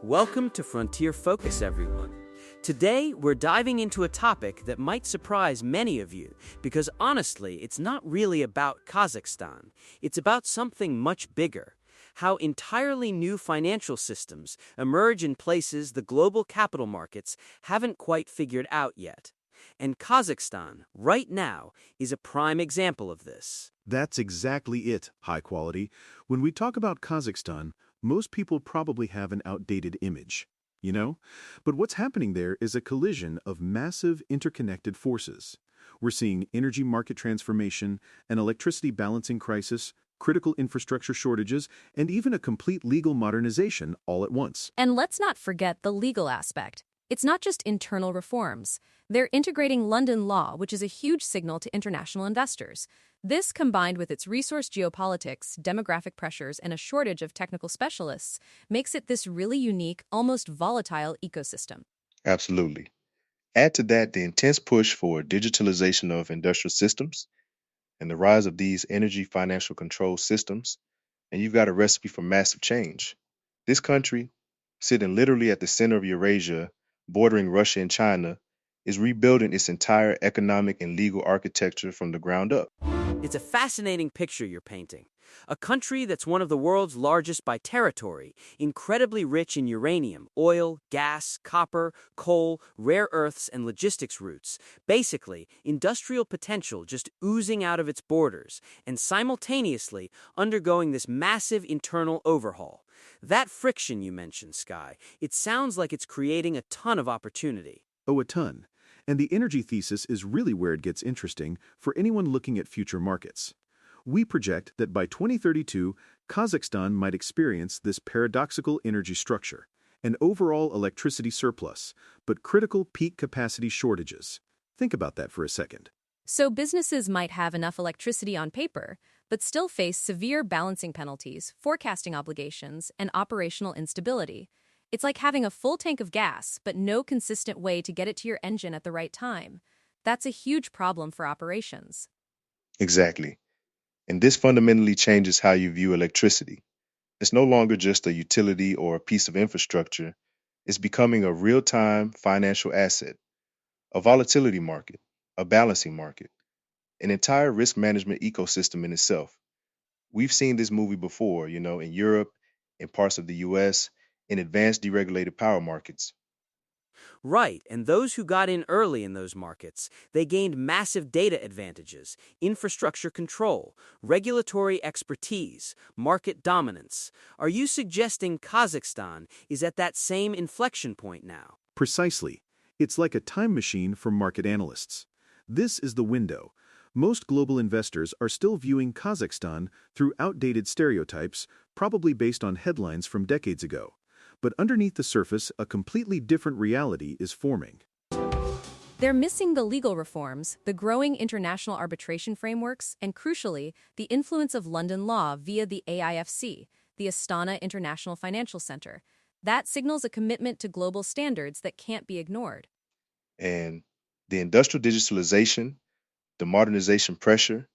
Welcome to Frontier Focus, everyone. Today, we're diving into a topic that might surprise many of you, because honestly, it's not really about Kazakhstan. It's about something much bigger. How entirely new financial systems emerge in places the global capital markets haven't quite figured out yet. And Kazakhstan, right now, is a prime example of this. That's exactly it, high quality. When we talk about Kazakhstan, most people probably have an outdated image, you know? But what's happening there is a collision of massive interconnected forces. We're seeing energy market transformation, an electricity balancing crisis, critical infrastructure shortages, and even a complete legal modernization all at once. And let's not forget the legal aspect. It's not just internal reforms. They're integrating London law, which is a huge signal to international investors. This, combined with its resource geopolitics, demographic pressures, and a shortage of technical specialists, makes it this really unique, almost volatile ecosystem. Absolutely. Add to that the intense push for digitalization of industrial systems and the rise of these energy financial control systems, and you've got a recipe for massive change. This country, sitting literally at the center of Eurasia, bordering Russia and China, is rebuilding its entire economic and legal architecture from the ground up. It's a fascinating picture you're painting. A country that's one of the world's largest by territory, incredibly rich in uranium, oil, gas, copper, coal, rare earths, and logistics routes. Basically, industrial potential just oozing out of its borders, and simultaneously undergoing this massive internal overhaul. That friction you mentioned, Sky, it sounds like it's creating a ton of opportunity. Oh, a ton. And the energy thesis is really where it gets interesting for anyone looking at future markets. We project that by 2032, Kazakhstan might experience this paradoxical energy structure, an overall electricity surplus, but critical peak capacity shortages. Think about that for a second. So businesses might have enough electricity on paper, but still face severe balancing penalties, forecasting obligations, and operational instability. It's like having a full tank of gas, but no consistent way to get it to your engine at the right time. That's a huge problem for operations. Exactly. And this fundamentally changes how you view electricity. It's no longer just a utility or a piece of infrastructure. It's becoming a real-time financial asset, a volatility market, a balancing market, an entire risk management ecosystem in itself. We've seen this movie before, in Europe, in parts of the US, in advanced deregulated power markets. Right, and those who got in early in those markets, they gained massive data advantages, infrastructure control, regulatory expertise, market dominance. Are you suggesting Kazakhstan is at that same inflection point now? Precisely. It's like a time machine for market analysts. This is the window. Most global investors are still viewing Kazakhstan through outdated stereotypes, probably based on headlines from decades ago. But underneath the surface, a completely different reality is forming. They're missing the legal reforms, the growing international arbitration frameworks, and crucially, the influence of London law via the AIFC, the Astana International Financial Center. That signals a commitment to global standards that can't be ignored. And the industrial digitalization, the modernization pressure,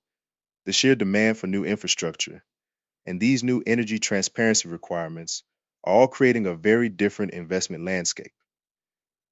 the sheer demand for new infrastructure, and these new energy transparency requirements are all creating a very different investment landscape.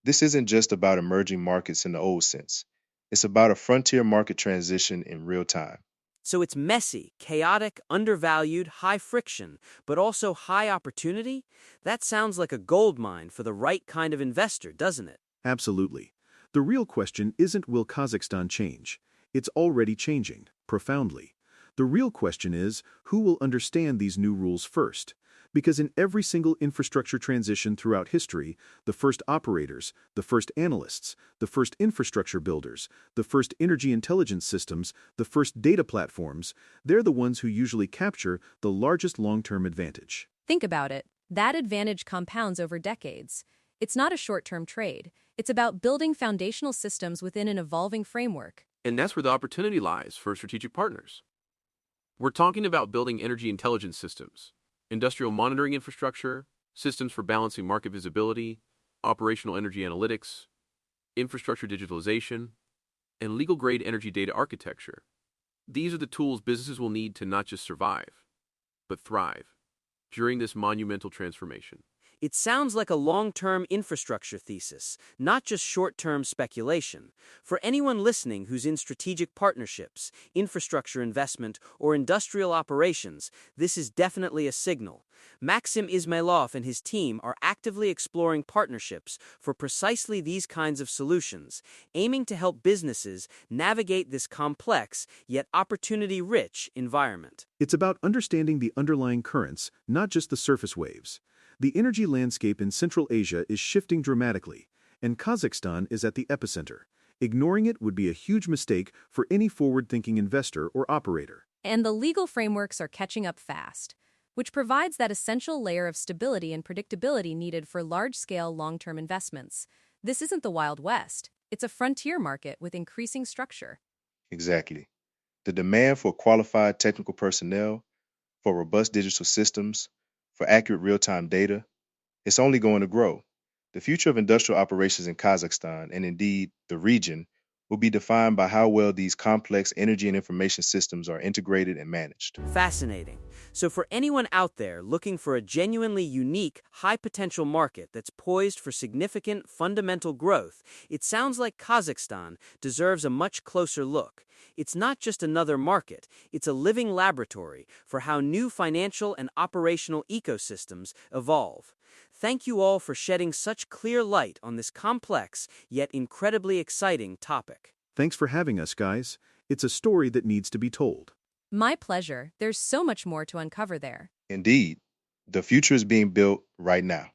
This isn't just about emerging markets in the old sense. It's about a frontier market transition in real time. So it's messy, chaotic, undervalued, high friction, but also high opportunity? That sounds like a gold mine for the right kind of investor, doesn't it? Absolutely. The real question isn't will Kazakhstan change? It's already changing, profoundly. The real question is who will understand these new rules first? Because in every single infrastructure transition throughout history, the first operators, the first analysts, the first infrastructure builders, the first energy intelligence systems, the first data platforms, they're the ones who usually capture the largest long-term advantage. Think about it. That advantage compounds over decades. It's not a short-term trade. It's about building foundational systems within an evolving framework. And that's where the opportunity lies for strategic partners. We're talking about building energy intelligence systems, industrial monitoring infrastructure, systems for balancing market visibility, operational energy analytics, infrastructure digitalization, and legal-grade energy data architecture. These are the tools businesses will need to not just survive, but thrive during this monumental transformation. It sounds like a long-term infrastructure thesis, not just short-term speculation. For anyone listening who's in strategic partnerships, infrastructure investment, or industrial operations, this is definitely a signal. Maxim Ismailov and his team are actively exploring partnerships for precisely these kinds of solutions, aiming to help businesses navigate this complex yet opportunity-rich environment. It's about understanding the underlying currents, not just the surface waves. The energy landscape in Central Asia is shifting dramatically, and Kazakhstan is at the epicenter. Ignoring it would be a huge mistake for any forward-thinking investor or operator. And the legal frameworks are catching up fast, which provides that essential layer of stability and predictability needed for large-scale long-term investments. This isn't the Wild West. It's a frontier market with increasing structure. Exactly. The demand for qualified technical personnel, for robust digital systems, for accurate real-time data, it's only going to grow. The future of industrial operations in Kazakhstan, and indeed the region, will be defined by how well these complex energy and information systems are integrated and managed. Fascinating. So for anyone out there looking for a genuinely unique, high-potential market that's poised for significant, fundamental growth, it sounds like Kazakhstan deserves a much closer look. It's not just another market, it's a living laboratory for how new financial and operational ecosystems evolve. Thank you all for shedding such clear light on this complex yet incredibly exciting topic. Thanks for having us, guys. It's a story that needs to be told. My pleasure. There's so much more to uncover there. Indeed, the future is being built right now.